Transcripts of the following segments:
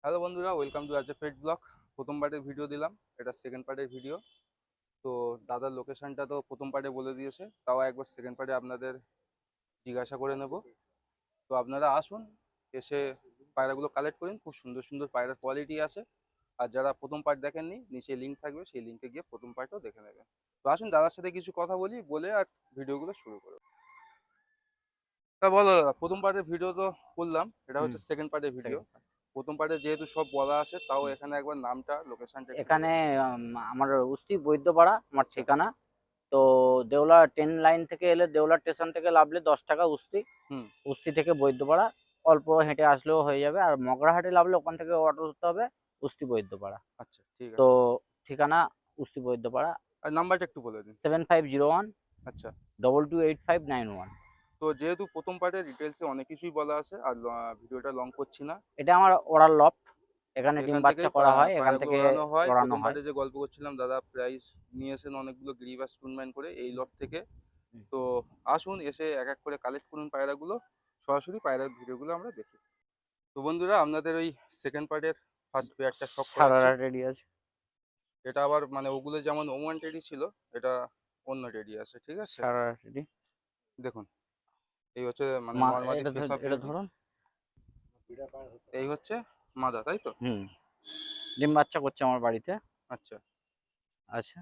Hello বন্ধুরা, welcome to আজ পেট blog. প্রথম পার্টের ভিডিও দিলাম, এটা সেকেন্ড পার্টের ভিডিও। তো দাদার লোকেশনটা তো প্রথম পার্টে বলে দিয়েছে, তাও একবার সেকেন্ড পার্টে আপনাদের জিজ্ঞাসা করে নেব। তো আপনারা আসুন, এসে পায়রাগুলো কালেক্ট করুন। খুব সুন্দর সুন্দর পায়রার কোয়ালিটি আছে। আর যারা প্রথম পার্ট দেখেননি, নিচে লিঙ্ক থাকবে, সেই লিঙ্কে গিয়ে প্রথম পার্টও দেখে নেবেন। তো আসুন দাদার সাথে কিছু কথা বলি, বলে আর ভিডিওগুলো শুরু করব। তা বলো দাদা, প্রথম পার্টের ভিডিও তো করলাম, এটা হুম। হচ্ছে সেকেন্ড পার্টের ভিডিও। সেকেন্ড প্রথম পার্টে যেহেতু সব বলা আছে, তাও এখানে একবার নামটা, লোকেশনটা একটু বলে এখানে দিন। আমার উস্তি বৈদ্যপাড়া আমার আচ্ছা। ঠিকানা। তো দেউলা 10 লাইন থেকে এলে দেউলা স্টেশন থেকে নামলে 10 টাকা উস্তি। হুম। উস্তি থেকে বৈদ্যপাড়া অল্প হেঁটে আসলেও হয়ে যাবে। আর মগরাহাটে নামলে ওখান থেকে অটো ধরতে হবে উস্তি বৈদ্যপাড়া। আচ্ছা, ঠিক তো আছে। ঠিকানা উস্তি বৈদ্যপাড়া আর নাম্বারটা একটু বলে দিন। 7501 আচ্ছা। 228591। তো যেহেতু প্রথম পার্টে ডিটেলসে অনেক কিছুই বলা আছে, আর ভিডিওটা লং করছি না। এটা আমার ওড়ার লফট। এখানে ডিম এখান বাচ্চা থেকেই করা হয়, এখান পায়রাগুলো থেকে ওড়ানো হয়। ওড়ানো প্রথম হয়। পার্টে যে গল্প করছিলাম, দাদা প্রাইস নিয়েছেন অনেকগুলো গ্রিবাস টুর্নামেন্ট করে এই লট থেকে। তো আসুন, এসে এক এক করে কালেক্ট করুন পায়রাগুলো। সরাসরি পায়রার ভিডিওগুলো আমরা দেখি। তো বন্ধুরা, আপনাদের ওই সেকেন্ড পার্টের ফার্স্ট পেয়ারটা শখ করাচ্ছি। সারারা রেডি আছে। এটা আবার মানে ওগুলো যেমন ওমান টেডি ছিল, এটা অন্য টেডি আছে, ঠিক আছে। সারারা রেডি। দেখুন, এই হচ্ছে মানে মা নর্মালি এটা ফেস অফ এটা বিউটি। ধরুন। এই হচ্ছে মাদা, তাই তো? হুম। ডিম বাচ্চা করছে আমার বাড়িতে। আচ্ছা, আচ্ছা।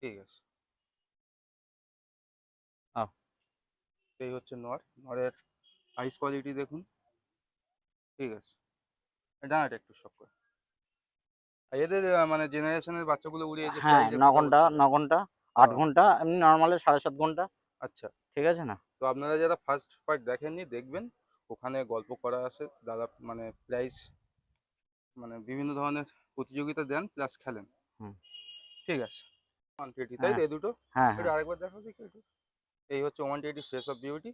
ঠিক আছে। আহ, এই হচ্ছে নর। নরের আইস কোয়ালিটি দেখুন, ঠিক আছে। ডানাটা একটু শক্ত করে। আর এদের মানে জেনারেশনের বাচ্চাগুলো উড়িয়ে যে হ্যাঁ, প্রাইজের 9 কথা ঘন্টা বলছিলেন। 9 ঘন্টা ও, 8 ঘন্টা এমনি নরমালে 7.5 ঘন্টা। আচ্ছা। ঠিক আছে না? তো আপনারা যারা ফার্স্ট পার্ট দেখেননি, দেখবেন। ওখানে গল্প করা আছে, দাদা মানে প্রাইজ মানে বিভিন্ন ধরনের প্রতিযোগিতা দেন, প্লাস খেলেন। হুম। ঠিক আছে। 120, তাই হ্যাঁ, তো এই দুটো? হ্যাঁ, এটা হ্যাঁ। আরেকবার দেখো দেখি একটু। এই হচ্ছে 120 ফেস অফ বিউটি।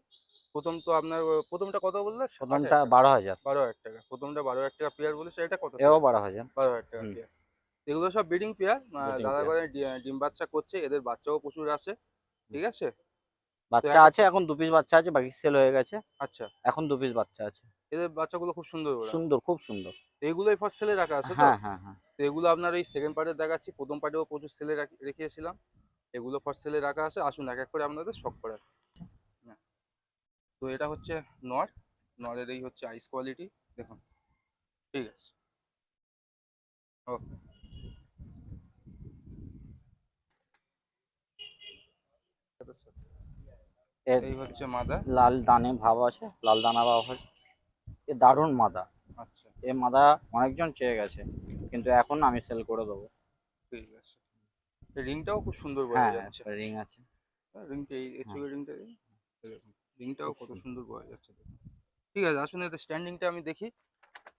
প্রথম তো আপনার প্রথমটা কত বললে? আট প্রথমটা হাজার টাকা 12,000। 12,000 টাকা। প্রথমটা 12,000 টাকা পেয়ার বলেছে, এটা কত এও পেয়ার? 12,000। 12,000 টাকা হুম। পেয়ার। এগুলো সব ব্রিডিং পেয়ার। বেটিং দাদা পেয়ার। করে ডিম বাচ্চা করছে, এদের বাচ্চাও প্রচুর আসে। ঠিক আছে। তো বাচ্চা এক আছে, একটা। এখন 2 পিস বাচ্চা আছে, বাকি সেল হয়ে গেছে। আচ্ছা। এখন 2 পিস বাচ্চা আছে। এদের বাচ্চাগুলো খুব সুন্দর ওড়ানো। সুন্দর, খুব সুন্দর। এইগুলোই ফার্স্ট সেলে রাখা আছে তো? হ্যাঁ, হ্যাঁ, হ্যাঁ। তো এগুলো আপনার এই সেকেন্ড পার্টে দেখাচ্ছি, প্রথম পার্টেও প্রচুর সেলে রেখেছিলাম। এগুলো ফার্স্ট সেলে রাখা আছে, আসুন এক এক করে আপনাদের শখ করা। হ্যাঁ। তো এটা হচ্ছে নর। নরের এই হচ্ছে আইস কোয়ালিটি, দেখুন। ঠিক আছে। ওকে। এর এই হচ্ছে মাদা। লাল দানে ভাব আছে, লাল দানা ভাব আছে। এ দারুণ মাদা। আচ্ছা, এ মাদা অনেকজন চেয়ে গেছে, কিন্তু এখন আমি সেল করে দেবো। ঠিক আছে। এই রিংটাও খুব সুন্দর বোঝা হ্যাঁ, যাচ্ছে। একটা রিং আছে। রিংটা এই হ্যাঁ, চোখের রিংটা দেখুন। রিংটাও খুব কত সুন্দর। সুন্দর বোঝা যাচ্ছে দেখুন। ঠিক আছে, আসুন এতে স্ট্যান্ডিংটা আমি দেখি।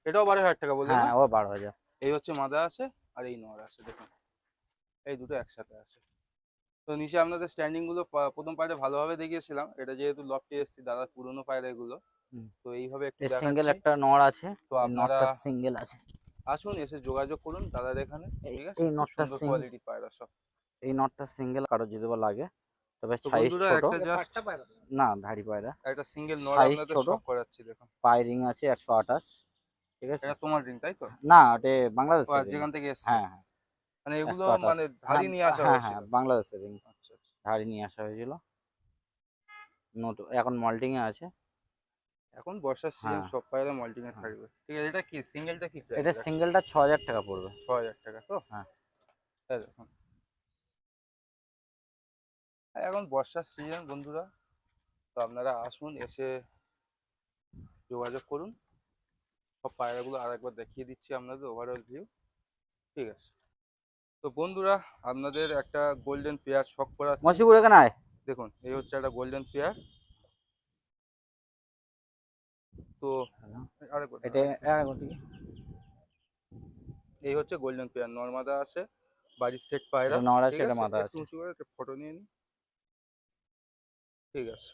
এটাও 12,000 টাকা বললে হ্যাঁ, না? ও 12,000। এই হচ্ছে মাদা আছে, আর এই নর আছে, দেখুন। এই দুটো একসাথে আছে। তো নিচে আপনাদের স্ট্যান্ডিং গুলো প্রথম পার্টে ভালোভাবে দেখিয়েছিলাম। এটা যেহেতু লফটে এসেছি, দাদার পুরোনো পায়রা এগুলো, হুম। তো এইভাবে একটু এর সিঙ্গেল দেখাচ্ছি। একটা নর আছে। তো এই আপনারা নটটা সিঙ্গেল আছে। আসুন, এসে যোগাযোগ করুন দাদার এখানে। এই ঠিক আছে, এই খুব নটটা সুন্দর কোয়ালিটি পায়রা সব। এই নটটা সিঙ্গেল কারো যদি বা লাগে, তবে তো সাইজ বন্ধুরা, ছোট। একটা জাস্ট না, ধাড়ি পায়রা। একটা সিঙ্গেল নর সাইজ আপনাদের ছোট। শখ করাচ্ছি, দেখুন। পায়ে রিং আছে 128। ঠিক আছে। এটা তোমার রিং, তাই তো? না, ওটা ও, বাংলাদেশের আর রিং। যেখান থেকে এসছে। হ্যাঁ, হ্যাঁ। মানে এগুলো 128। মানে হ্যাঁ, ধাড়ি নিয়ে আসা হ্যাঁ, হ্যাঁ, হয়েছিল। বাংলাদেশের রিং। আচ্ছা, আচ্ছা। ধাড়ি নিয়ে আসা হয়েছিল। নতুন এখন মল্টিং এ আছে। এখন বর্ষার সিজন, হ্যাঁ, সব পায়রা মল্টিং এ হ্যাঁ। থাকবে। ঠিক আছে, এটা কি সিঙ্গেলটা কি এটা প্রাইস রাখছেন? সিঙ্গেলটা 6,000 টাকা পড়বে। 6,000 টাকা তো? হ্যাঁ। এই দেখুন। এখন বর্ষার সিজন বন্ধুরা। তো আপনারা আসুন, এসে যোগাযোগ করুন। সব পায়রাগুলো আর একবার দেখিয়ে দিচ্ছি আপনাদের ওভারঅল ভিউ। ঠিক আছে। তো বন্ধুরা, আপনাদের একটা গোল্ডেন পেয়ার শখ করাচ্ছি। মসিপুর এখানে আয়। দেখুন, এই হচ্ছে একটা গোল্ডেন পেয়ার। তো আরেকবার এটা দাঁড়ান, একটু। দিকে। এই হচ্ছে গোল্ডেন পেয়ার, নর্মাদা আছে, বাড়ির সেট পায়রা। এটা নর আছে, ঠিক এটা আছে, মাদা একটু আছে। উঁচু করে একটা ফটো নিয়ে নিই। ঠিক আছে।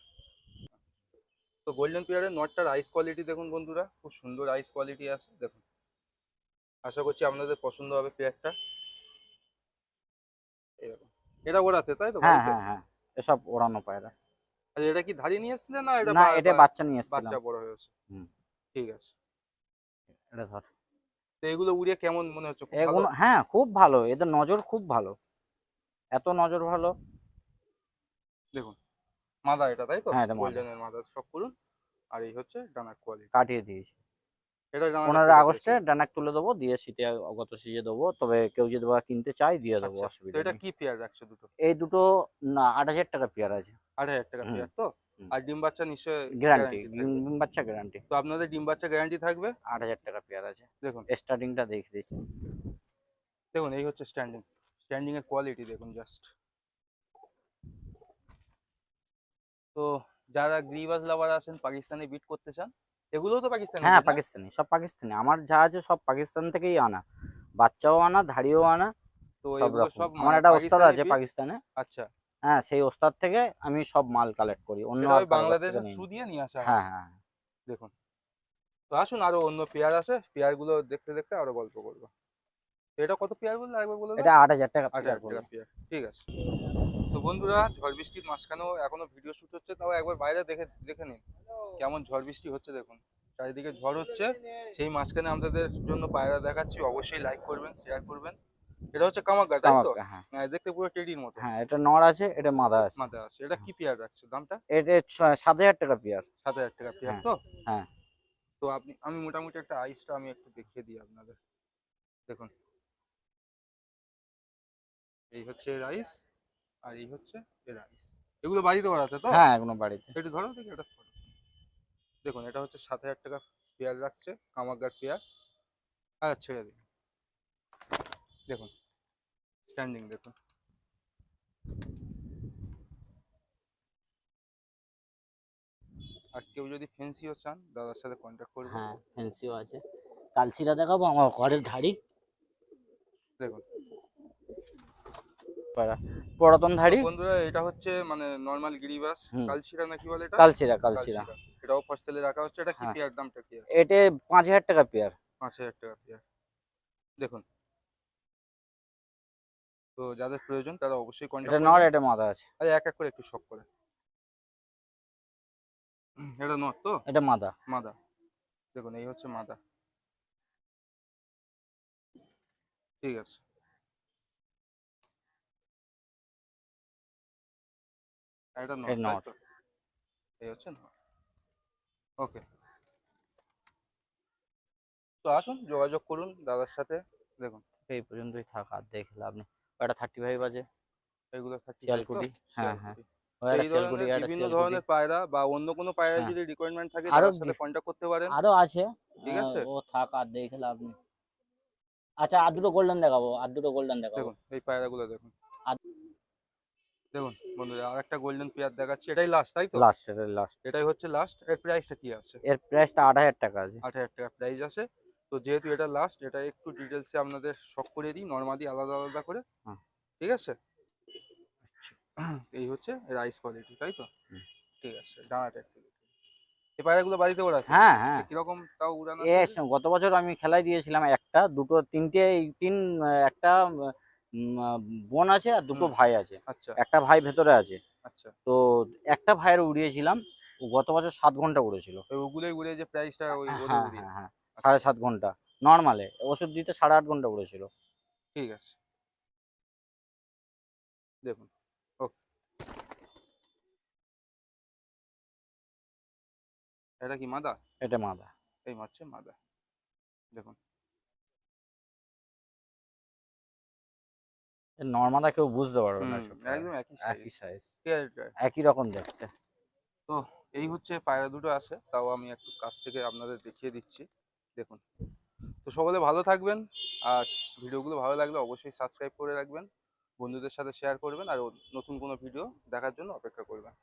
তো গোল্ডেন পেয়ারের নটটার আইস কোয়ালিটি দেখুন বন্ধুরা, খুব সুন্দর আইস কোয়ালিটি আছে, দেখুন। আশা করছি আপনাদের পছন্দ হবে পেয়ারটা। এই দেখুন। এটা ওড়াতে, তাই তো, হ্যাঁ, বাড়িতে? হ্যাঁ, হ্যাঁ। এসব ওড়ানো পায়রা। আর এটা কি ধাড়ি নিয়ে এসেছিলেন, না এটা না, এটা বাচ্চা নিয়ে এসেছিলাম। বাচ্চা বড় হয়েছে? হুম। ঠিক আছে। এটা ধর। তো এগুলো উড়ে কেমন মনে হচ্ছে, খুব ভালো? এগুলো হ্যাঁ খুব ভালো, এদের নজর খুব ভালো, এত নজর ভালো। দেখুন মাদা এটা, তাই তো? হ্যাঁ এটা মাদা, গোল্ডেনের মাদা সব করুন। আর এই হচ্ছে ডানার কোয়ালিটি। কাটিয়ে দিয়েছি। এটা ডানাটা 15 আগস্টে কেটে দিয়েছেন। ডানাক তুলে দেবো, দিয়ে শীতে গত সিজে দেবো, তবে কেউ যদি বা কিনতে চায় দিয়ে দেবো, আচ্ছা, তো অসুবিধা এটা নেই। কি পেয়ার রাখছো দুটো? এই দুটো না 8,000 টাকা পেয়ার আছে। 8,000 টাকা হুম পেয়ার তো? হুম। আর ডিম বাচ্চা নিশ্চয়ই গ্যারান্টি, গ্যারান্টি থাকবে। বাচ্চা গ্যারান্টি। তো আপনাদের ডিম বাচ্চা গ্যারান্টি থাকবে। 8,000 টাকা পেয়ার আছে। দেখুন, স্টার্টিংটা দেখে দিচ্ছি। দেখুন এই হচ্ছে স্ট্যান্ডিং, স্ট্যান্ডিং এর কোয়ালিটি দেখুন জাস্ট। তো যারা গ্রিবাস লাভার আছেন, পাকিস্তানি বিট করতে চান, এগুলোও তো পাকিস্তানি হ্যাঁ বিট না? পাকিস্তানি, সব পাকিস্তানি, আমার যা আছে সব পাকিস্তান থেকেই আনা, বাচ্চাও আনা, ধাড়িও আনা, তো সব এগুলো রকম। সব আমার একটা ওস্তাদ পাকিস্তানি আছে বিট। পাকিস্তানে, আচ্ছা, হ্যাঁ সেই ওস্তাদ থেকে আমি সব মাল কালেক্ট করি, অন্য সেটা আর ওই কারো কাছ থেকে বাংলাদেশের নিই থ্রু না। দিয়ে নিয়ে আসা হয়। হ্যাঁ হ্যাঁ হ্যাঁ। দেখুন, তো আসুন আরো অন্য পেয়ার আছে, পেয়ার গুলো দেখতে দেখতে আরো গল্প করবো। তো এটা কত পেয়ার বললে আরেকবার বলে দাও? এটা 8,000 টাকা আট পেয়ার হাজার টাকা পড়বে। পেয়ার ঠিক আছে। তো বন্ধুরা, ঝড় বৃষ্টির মাঝখানেও এখনো ভিডিও শুট হচ্ছে, তাও একবার বাইরে দেখে দেখে নিন কেমন ঝড় বৃষ্টি হচ্ছে। দেখুন চারিদিকে ঝড় হচ্ছে, সেই মাঝখানে আমাদের জন্য পায়রা দেখাচ্ছি। অবশ্যই লাইক করবেন, শেয়ার করবেন। এটা হচ্ছে কামাগা, তাই তো? কামাক্কা হ্যাঁ। হ্যাঁ, দেখতে পুরো টেডির মতো। হ্যাঁ এটা নর আছে, এটা মাদা আছে। মাথা আছে। এটা কি পেয়ার রাখছে দামটা? এটা 7,000 টাকা পেয়ার। 7,000 টাকা পেয়ার হ্যাঁ তো? হ্যাঁ। তো আমি মোটামুটি একটা আইসটা আমি একটু দেখিয়ে দিই আপনাদের। দেখুন এই হচ্ছে এর আইস, আর এই হচ্ছে এর আইস। এগুলো বাড়িতে বাড়াতে তো? হ্যাঁ এখনো বাড়িতে। একটু ধরো দেখি এটা photo। দেখুন এটা হচ্ছে 7,000 টাকা পেয়ার রাখছে, কামাগার পেয়ার। আর ছেড়ে দিন, দেখুন স্ট্যান্ডিং দেখুন। আর কেউ যদি ফেন্সিও চান, দাদার সাথে কন্ট্যাক্ট করবেন। হ্যাঁ ফেন্সিও আছে, কালসিরা দেখাবো, আমার ঘরের ধাড়ি, দেখুন পুরাতন তো ধাড়ি। বন্ধুরা, এটা হচ্ছে মানে নর্মাল গিরিবাস। হুম কালশিরা নাকি বলে এটা? কালসিরা কালসিরা। কালশিরা। এটাও ফর সেলে রাখা হচ্ছে। এটা কি হ্যাঁ পেয়ার, দামটা কি আছে? এটা 5,000 টাকা পেয়ার। 5,000 টাকা পেয়ার। দেখুন, তো যাদের প্রয়োজন তারা অবশ্যই এটা কন্ট্যাক্ট নর, করবেন। এটা মাদা আছে। আর এক এক করে একটু শখ করে। এটা নট তো? এটা মাদা। মাদা। দেখুন এই হচ্ছে মাদা, ঠিক আছে। আর এটা নট, এটা তাই নর। তো? এই হচ্ছে নট। ওকে, তো আসুন যোগাযোগ করুন দাদার সাথে। দেখুন এই পর্যন্তই থাক, আর দেখে লাভ নেই। ওটা 35 আছে। এগুলো 35 তো? শিয়ালকুটি, হ্যাঁ হ্যাঁ। শিয়ালকুটি। ও তো একটা এই শিয়ালকুটি, ধরনের একটা বিভিন্ন শিয়ালকুটি। ধরনের পায়রা বা অন্য কোনো পায়রা হ্যাঁ যদি রিকোয়ারমেন্ট থাকে, আরো দাদার সাথে কন্ট্যাক্ট করতে পারেন। আরো আছে। ঠিক আছে। ও থাক, আর দেখে লাভ নেই। আচ্ছা আর দুটো গোল্ডেন দেখাবো, আর দুটো গোল্ডেন দেখাবো। দেখুন এই পায়রাগুলো দেখুন। আর দেখুন বন্ধুরা, আর একটা গোল্ডেন পেয়ার দেখাচ্ছি। এটাই লাস্ট, তাই তো? লাস্ট, এটা লাস্ট। এটাই হচ্ছে লাস্ট। এর প্রাইসটা কি আছে? এর প্রাইসটা 8,000 টাকা আছে। 8,000 টাকা প্রাইস আছে। তো যেহেতু এটা লাস্ট, এটা একটু ডিটেলসে আপনাদের শখ করে দিই, নর্মালি আলাদা আলাদা করে। হ্যাঁ। ঠিক আছে। এই হচ্ছে রাইস কোয়ালিটি, তাই তো? হুম। ঠিক আছে, ডানাটা একটু দেখি। এই পায়রাগুলো বাড়িতে ওড়াচ্ছে? হ্যাঁ হ্যাঁ। কিরকম তাও উড়ানো এ আসছে? গত বছর আমি খেলায় দিয়েছিলাম একটা, দুটো, তিনটে, একটা বোন আছে আর দুটো হুম। ভাই আছে। আচ্ছা একটা ভাই ভেতরে আছে। আচ্ছা। তো একটা ভাইয়ের উড়িয়েছিলাম, ও গত বছর 7 ঘন্টা উড়েছিল। ওই ওগুলোই উড়ে যে প্রাইসটা ওই ওদের হ্যাঁ উড়িয়ে। হ্যাঁ হ্যাঁ। আচ্ছা 7.5 ঘন্টা নর্মালে, ওষুধ দিতে 8.5 ঘন্টা উড়েছিল। ঠিক আছে। দেখুন ওকে, এটা কি মাদা? এটা মাদা। এই হচ্ছে মাদা। দেখুন নর্মাদা কেউ বুঝতে পারবে না হুম, এসব। একদম একই সাইজ। একই সাইজ, পেয়ার। একই রকম দেখতে। তো এই হচ্ছে পায়রা দুটো আছে, তাও আমি একটু কাছ থেকে আপনাদের দেখিয়ে দিচ্ছি। দেখুন, তো সকলে ভালো থাকবেন। আর ভিডিওগুলো ভালো লাগলে অবশ্যই সাবস্ক্রাইব করে রাখবেন, বন্ধুদের সাথে শেয়ার করবেন, আর নতুন কোনো ভিডিও দেখার জন্য অপেক্ষা করবেন।